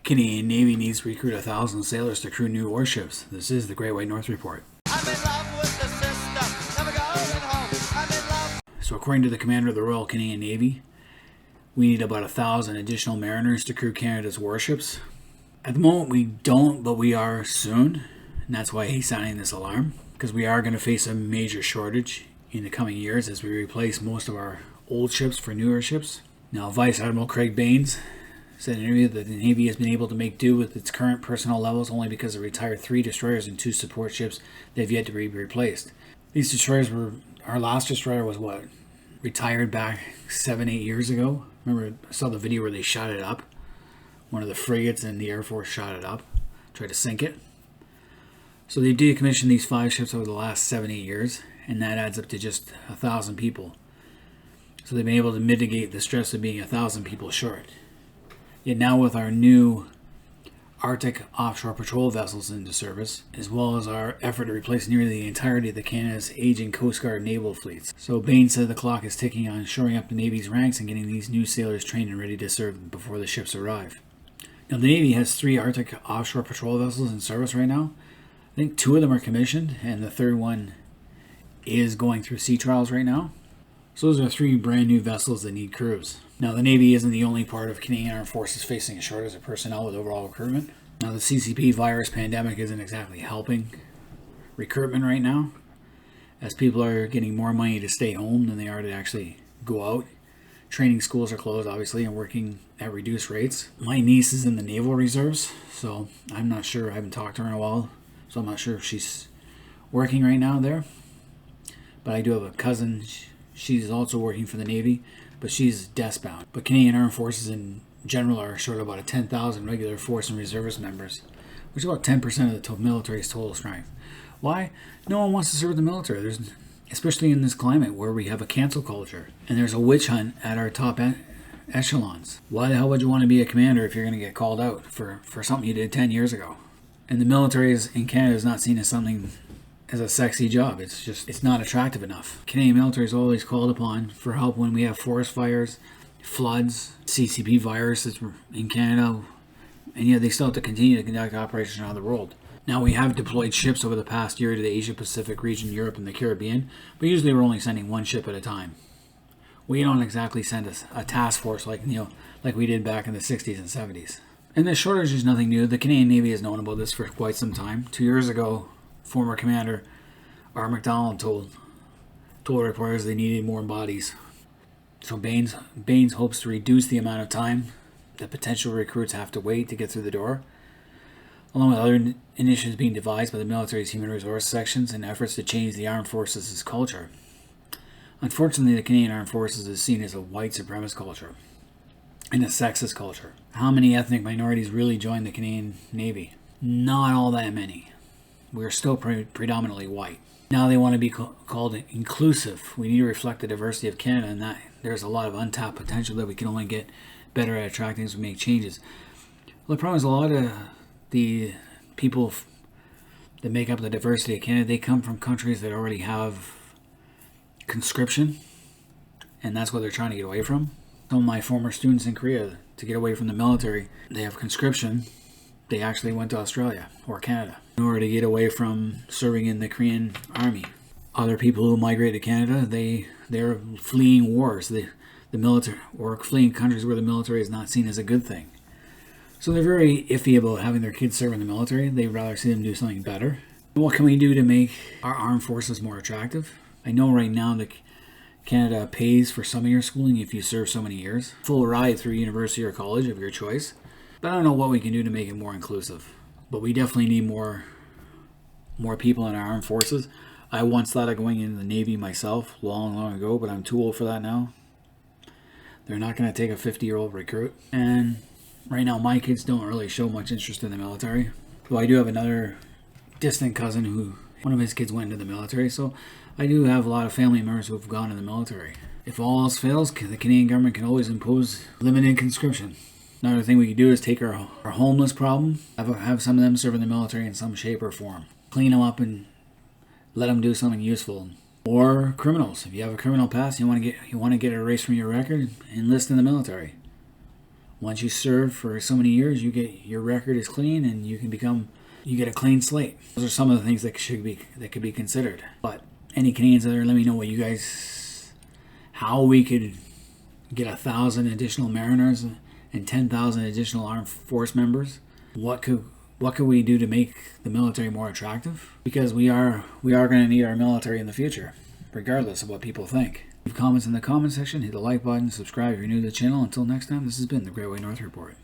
Canadian Navy needs to recruit 1,000 sailors to crew new warships. This is the Great White North Report. I'm in love with the system, never going home. I'm in love. So according to the commander of the Royal Canadian Navy, we need about 1,000 additional mariners to crew Canada's warships. At the moment we don't, but we are soon. And that's why he's sounding this alarm. Because we are going to face a major shortage in the coming years as we replace most of our old ships for newer ships. Now, Vice Admiral Craig Baines said in an interview that the Navy has been able to make do with its current personnel levels only because it retired 3 destroyers and 2 support ships that have yet to be replaced. These destroyers were, our last destroyer was what? Retired back 7-8 years ago. Remember, I saw the video where they shot it up. One of the frigates in the Air Force shot it up, tried to sink it. So they decommissioned these 5 ships over the last 7-8 years, and that adds up to just 1,000 people. So they've been able to mitigate the stress of being 1,000 people short. Yet now with our new Arctic offshore patrol vessels into service, as well as our effort to replace nearly the entirety of the Canada's aging Coast Guard naval fleets. So Bain said the clock is ticking on shoring up the Navy's ranks and getting these new sailors trained and ready to serve before the ships arrive. Now the Navy has 3 Arctic offshore patrol vessels in service right now. I think 2 of them are commissioned and the third one is going through sea trials right now. So those are 3 brand new vessels that need crews. Now the Navy isn't the only part of Canadian Armed Forces facing a shortage of personnel with overall recruitment. Now the CCP virus pandemic isn't exactly helping recruitment right now, as people are getting more money to stay home than they are to actually go out. Training schools are closed obviously and working at reduced rates. My niece is in the Naval Reserves, so I'm not sure, I haven't talked to her in a while, so I'm not sure if she's working right now there. But I do have a cousin, she's also working for the Navy, but she's desk bound. But Canadian Armed Forces in general are short of about 10,000 regular force and reservist members, which is about 10% of the military's total strength. Why? No one wants to serve the military. Especially in this climate where we have a cancel culture and there's a witch hunt at our top echelons. Why the hell would you want to be a commander if you're going to get called out for something you did 10 years ago? And the military in Canada is not seen as something as a sexy job. It's not attractive enough. Canadian military is always called upon for help when we have forest fires, floods, CCP viruses in Canada, and yet they still have to continue to conduct operations around the world. Now we have deployed ships over the past year to the Asia Pacific region, Europe, and the Caribbean, but usually we're only sending 1 ship at a time. We don't exactly send a task force like we did back in the 60s and 70s. And this shortage is nothing new. The Canadian Navy has known about this for quite some time. 2 years ago, former commander Art MacDonald told reporters they needed more bodies. So Baines hopes to reduce the amount of time that potential recruits have to wait to get through the door, along with other initiatives being devised by the military's human resource sections in efforts to change the armed forces' culture. Unfortunately, the Canadian Armed Forces is seen as a white supremacist culture and a sexist culture. How many ethnic minorities really joined the Canadian Navy? Not all that many. We're still predominantly white. Now they want to be called inclusive. We need to reflect the diversity of Canada, and that there's a lot of untapped potential that we can only get better at attracting as we make changes. Well, the problem is a lot of the people that make up the diversity of Canada, they come from countries that already have conscription, and that's what they're trying to get away from. Some of my former students in Korea, to get away from the military, they have conscription. They actually went to Australia or Canada in order to get away from serving in the Korean army. Other people who migrate to Canada, they're fleeing wars, the military, or fleeing countries where the military is not seen as a good thing. So they're very iffy about having their kids serve in the military. They'd rather see them do something better. What can we do to make our armed forces more attractive? I know right now that Canada pays for some of your schooling if you serve so many years. Full ride through university or college of your choice. But I don't know what we can do to make it more inclusive. But we definitely need more people in our armed forces. I once thought of going into the Navy myself long ago, but I'm too old for that now. They're not going to take a 50-year-old recruit. And right now my kids don't really show much interest in the military. Though I do have another distant cousin who, one of his kids went into the military, so I do have a lot of family members who have gone in the military. If all else fails, the Canadian government can always impose limited conscription. Another thing we could do is take our homeless problem, have some of them serve in the military in some shape or form. Clean them up and let them do something useful. Or criminals. If you have a criminal past, you want to get erased from your record, enlist in the military. Once you serve for so many years, your record is clean and you get a clean slate. Those are some of the things that could be considered. But any Canadians out there, let me know how we could get 1,000 additional mariners and 10,000 additional armed force members. What could we do to make the military more attractive? Because we are going to need our military in the future, regardless of what people think. Leave comments in the comment section, hit the like button, subscribe if you're new to the channel. Until next time, this has been the Great White North Report.